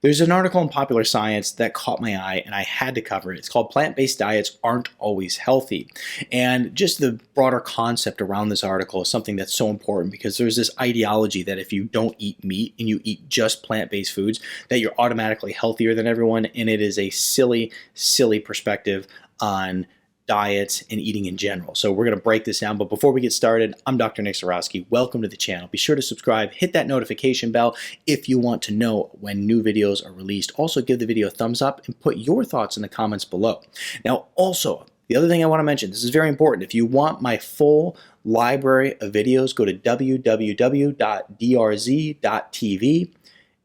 There's an article in Popular Science that caught my eye and I had to cover it. It's called Plant-Based Diets Aren't Always Healthy. And just the broader concept around this article is something that's so important because there's this ideology that if you don't eat meat and you eat just plant-based foods, that you're automatically healthier than everyone. And it is a silly, silly perspective on diets and eating in general. So we're going to break this down. But before we get started, I'm Dr. Nick Zarowski. Welcome to the channel. Be sure to subscribe, hit that notification bell if you want to know when new videos are released. Also, give the video a thumbs up and put your thoughts in the comments below. Now, also, the other thing I want to mention, this is very important. If you want my full library of videos, go to www.drz.tv.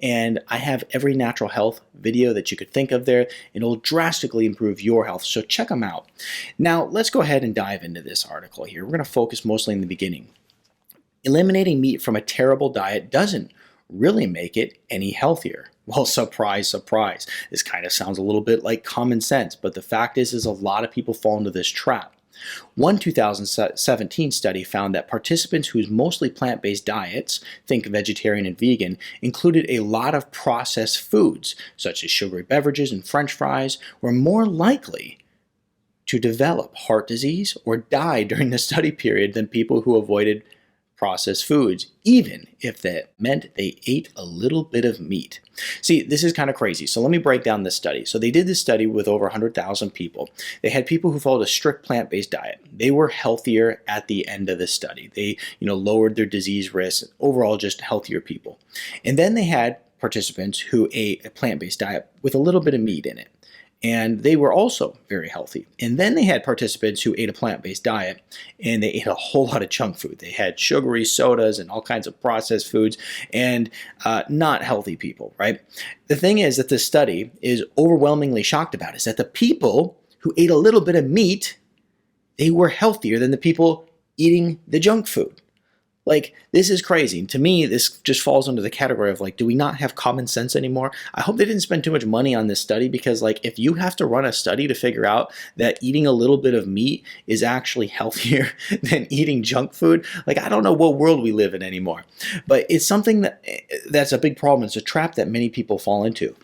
And I have every natural health video that you could think of there, and it'll drastically improve your health. So check them out. Now, let's go ahead and dive into this article here. We're going to focus mostly in the beginning. Eliminating meat from a terrible diet doesn't really make it any healthier. Well, surprise, surprise. This kind of sounds a little bit like common sense, but the fact is a lot of people fall into this trap. One 2017 study found that participants whose mostly plant-based diets, think vegetarian and vegan, included a lot of processed foods, such as sugary beverages and French fries, were more likely to develop heart disease or die during the study period than people who avoided processed foods, even if that meant they ate a little bit of meat. See, this is kind of crazy. So let me break down this study. So they did this study with over 100,000 people. They had people who followed a strict plant-based diet. They were healthier at the end of the study. They, lowered their disease risk, overall just healthier people. And then they had participants who ate a plant-based diet with a little bit of meat in it. And they were also very healthy. And then they had participants who ate a plant-based diet and they ate a whole lot of junk food. They had sugary sodas and all kinds of processed foods and not healthy people, right? The thing is that this study is overwhelmingly shocked about is that the people who ate a little bit of meat, they were healthier than the people eating the junk food. Like, this is crazy. To me, this just falls under the category of, do we not have common sense anymore? I hope they didn't spend too much money on this study because, if you have to run a study to figure out that eating a little bit of meat is actually healthier than eating junk food, I don't know what world we live in anymore. But it's something that's a big problem. It's a trap that many people fall into.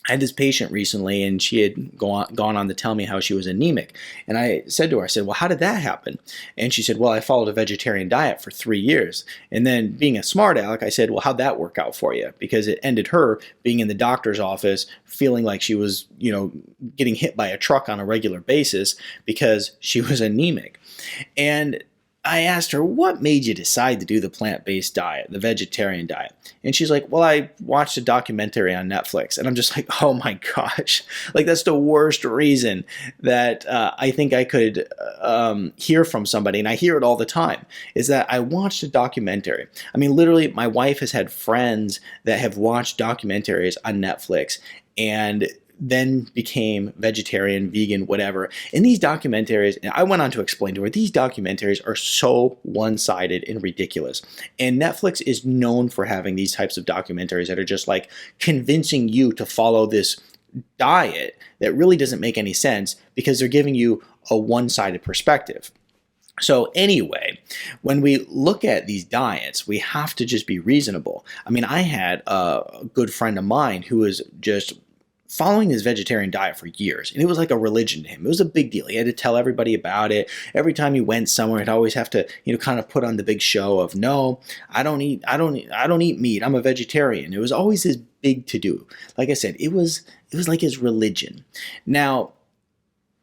I had this patient recently and she had gone on to tell me how she was anemic. And I said to her, well, how did that happen? And she said, well, I followed a vegetarian diet for 3 years. And then being a smart aleck, I said, well, how'd that work out for you? Because it ended her being in the doctor's office feeling like she was, getting hit by a truck on a regular basis because she was anemic. And I asked her, what made you decide to do the plant-based diet, the vegetarian diet? And she's like, well, I watched a documentary on Netflix. And I'm just like, oh my gosh. That's the worst reason that I think I could hear from somebody. And I hear it all the time, is that I watched a documentary. I mean, literally, my wife has had friends that have watched documentaries on Netflix and then became vegetarian, vegan, whatever. And these documentaries, and I went on to explain to her, these documentaries are so one-sided and ridiculous. And Netflix is known for having these types of documentaries that are just convincing you to follow this diet that really doesn't make any sense because they're giving you a one-sided perspective. So anyway, when we look at these diets, we have to just be reasonable. I mean, I had a good friend of mine who was just following his vegetarian diet for years, and it was like a religion to him. It was a big deal. He had to tell everybody about it. Every time he went somewhere, he'd always have to, kind of put on the big show of, no, I don't eat meat. I'm a vegetarian. It was always this big to do. Like I said, it was like his religion. Now,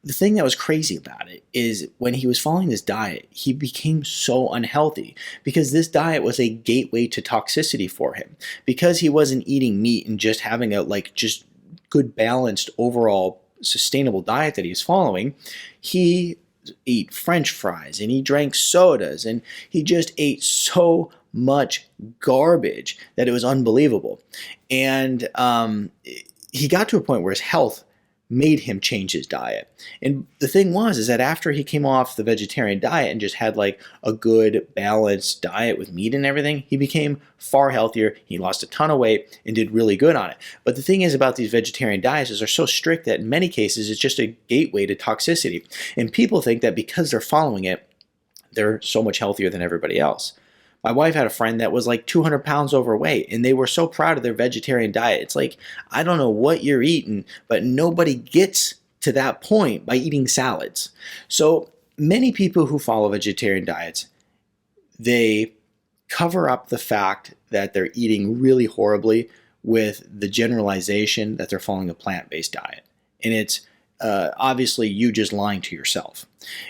the thing that was crazy about it is when he was following this diet, he became so unhealthy because this diet was a gateway to toxicity for him. Because he wasn't eating meat and just having a just good balanced overall sustainable diet that he was following, he ate French fries and he drank sodas and he just ate so much garbage that it was unbelievable. And he got to a point where his health made him change his diet. And the thing is that after he came off the vegetarian diet and just had a good balanced diet with meat and everything, he became far healthier. He lost a ton of weight and did really good on it. But the thing is about these vegetarian diets is they're so strict that in many cases it's just a gateway to toxicity. And people think that because they're following it, they're so much healthier than everybody else. My wife had a friend that was like 200 pounds overweight, and they were so proud of their vegetarian diet. It's like, I don't know what you're eating, but nobody gets to that point by eating salads. So many people who follow vegetarian diets, they cover up the fact that they're eating really horribly with the generalization that they're following a plant-based diet. And it's obviously you just lying to yourself.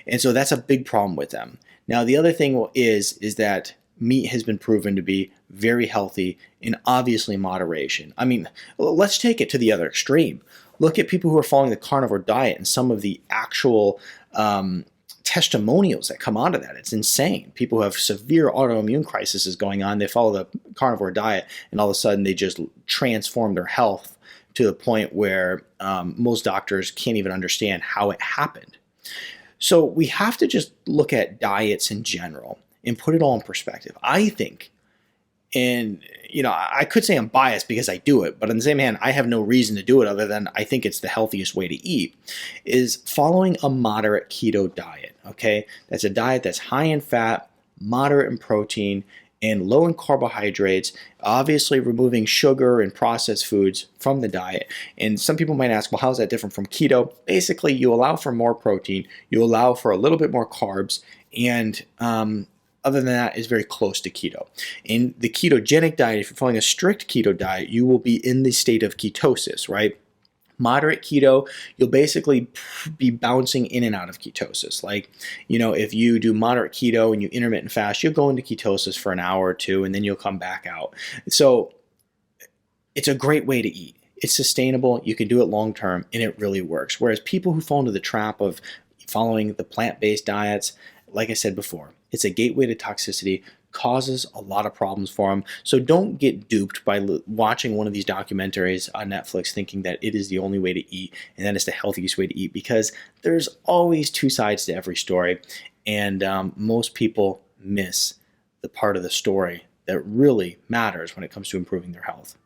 And so that's a big problem with them. Now, the other thing is that meat has been proven to be very healthy in obviously moderation. I mean, let's take it to the other extreme. Look at people who are following the carnivore diet and some of the actual testimonials that come out of that. It's insane. People who have severe autoimmune crises going on, they follow the carnivore diet, and all of a sudden they just transform their health to the point where most doctors can't even understand how it happened. So we have to just look at diets in general and put it all in perspective. I think, and I could say I'm biased because I do it, but on the same hand, I have no reason to do it other than I think it's the healthiest way to eat, is following a moderate keto diet, okay? That's a diet that's high in fat, moderate in protein, and low in carbohydrates, obviously removing sugar and processed foods from the diet. And some people might ask, well, how is that different from keto? Basically, you allow for more protein, you allow for a little bit more carbs, and other than that, is very close to keto. In the ketogenic diet, if you're following a strict keto diet, you will be in the state of ketosis, right? Moderate keto, you'll basically be bouncing in and out of ketosis. Like, if you do moderate keto and you intermittent fast, you'll go into ketosis for an hour or two and then you'll come back out. So it's a great way to eat. It's sustainable, you can do it long term, and it really works. Whereas people who fall into the trap of following the plant-based diets, like I said before, it's a gateway to toxicity, causes a lot of problems for them. So don't get duped by watching one of these documentaries on Netflix thinking that it is the only way to eat and that it's the healthiest way to eat, because there's always two sides to every story. And most people miss the part of the story that really matters when it comes to improving their health.